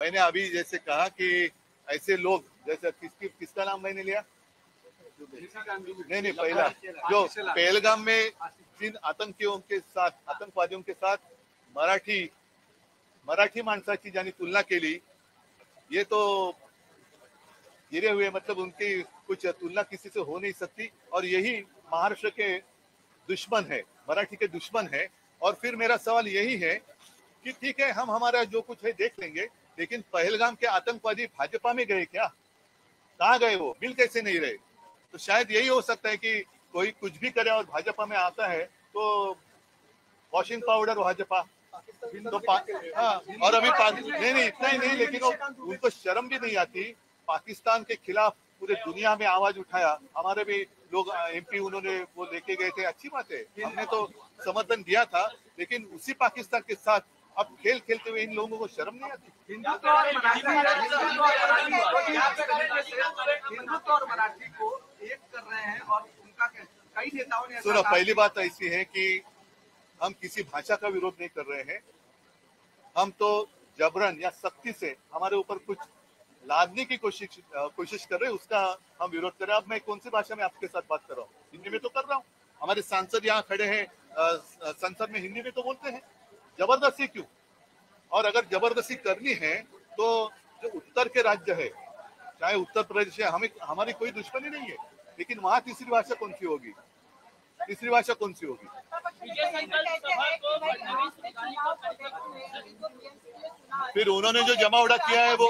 मैंने अभी जैसे कहा कि ऐसे लोग जैसे किसका नाम मैंने लिया, नहीं पहला जो पहलगाम में जिन आतंकवादियों के साथ मराठी माणसाची ज्यांनी तुलना केली, ये तो गिरे हुए, मतलब उनकी कुछ तुलना किसी से हो नहीं सकती। और यही महाराष्ट्र के दुश्मन है, मराठी के दुश्मन है। और फिर मेरा सवाल यही है कि ठीक है, हम हमारा जो कुछ है देख लेंगे, लेकिन पहलगाम के आतंकवादी भाजपा में गए क्या? कहाँ गए? वो मिल कैसे नहीं रहे? तो शायद यही हो सकता है कि कोई कुछ भी करे और भाजपा में आता है तो वॉशिंग पाउडर भाजपा तो हाँ। और अभी नहीं इतना ही नहीं, लेकिन उनको शर्म भी नहीं आती। पाकिस्तान के खिलाफ पूरे दुनिया में आवाज उठाया, हमारे भी लोग एमपी उन्होंने वो लेके गए थे, अच्छी बात है, हमने तो समर्थन दिया था। लेकिन उसी पाकिस्तान के साथ अब खेल खेलते हुए इन लोगों को शर्म नहीं आती? हिंदुत्व और मराठी को एक कर रहे हैं और उनका कई नेताओं ने। सुनो, पहली बात ऐसी है कि हम किसी भाषा का विरोध नहीं कर रहे हैं। हम तो जबरन या सख्ती से हमारे ऊपर कुछ लादने की कोशिश कर रहे हैं, उसका हम विरोध कर रहे हैं। अब मैं कौन सी भाषा में आपके साथ बात कर रहा हूँ? हिंदी में तो कर रहा हूँ। हमारे सांसद यहाँ खड़े हैं, संसद में हिंदी में तो बोलते हैं। जबरदस्ती क्यों? और अगर जबरदस्ती करनी है तो जो उत्तर के राज्य है, चाहे उत्तर प्रदेश है, हमारी कोई दुश्मनी नहीं है, लेकिन वहां तीसरी भाषा कौन सी होगी? तीसरी भाषा कौन सी होगी? फिर उन्होंने जो जमावड़ा किया है वो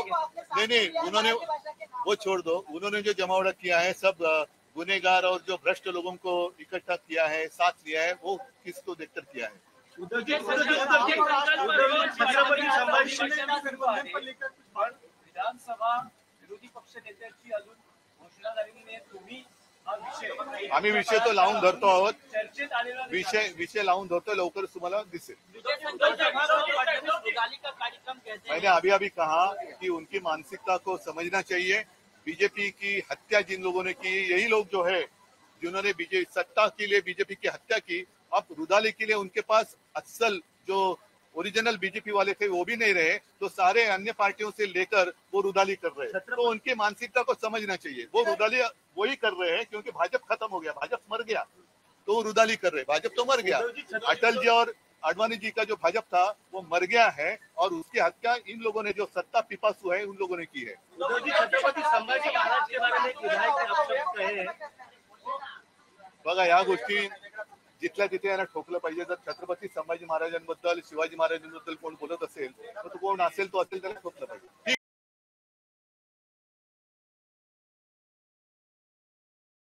नहीं उन्होंने वो छोड़ दो। उन्होंने जो जमावड़ा किया है, सब गुनेगार और जो भ्रष्ट लोगों को इकट्ठा किया है, साथ लिया है, वो किसको देखकर किया है? विधानसभा विरोधी पक्ष नेत्याची अजून घोषणा झालेली नाही, तुम्ही आम्ही विषय तो लावून धरतो आहोत, विषय लावून धरतो, लवकरच तुम्हाला दिसेल। मैंने अभी कहा कि उनकी मानसिकता को समझना चाहिए। बीजेपी की हत्या जिन लोगों ने की, यही लोग जो है जिन्होंने सत्ता के लिए बीजेपी की हत्या की, अब रुदाली के लिए उनके पास असल जो ओरिजिनल बीजेपी वाले थे वो भी नहीं रहे, तो सारे अन्य पार्टियों से लेकर वो रुदाली कर रहे हैं। तो उनकी मानसिकता को समझना चाहिए। वो रुदाली वही कर रहे हैं क्योंकि भाजपा खत्म हो गया, भाजपा मर गया, तो वो रुदाली कर रहे हैं। भाजपा तो मर गया, अटल जी और आडवाणी जी का जो भाजपा था वो मर गया है, और उसकी हत्या इन लोगों ने, जो सत्ता पिपासु है, उन लोगों ने की है। छत्रपती संभाजी महाराज के बारे में एक विधायक ने अपशब्द कहे हैं। बघा, या गोष्टी जिथल्या तिथे यांना ठोकलं पाहिजे। जर छत्रपती संभाजी महाराजांबद्दल, शिवाजी महाराजांबद्दल कोण बोलत असेल तर तो कोण असेल, तो असेल त्याला ठोकलं पाहिजे।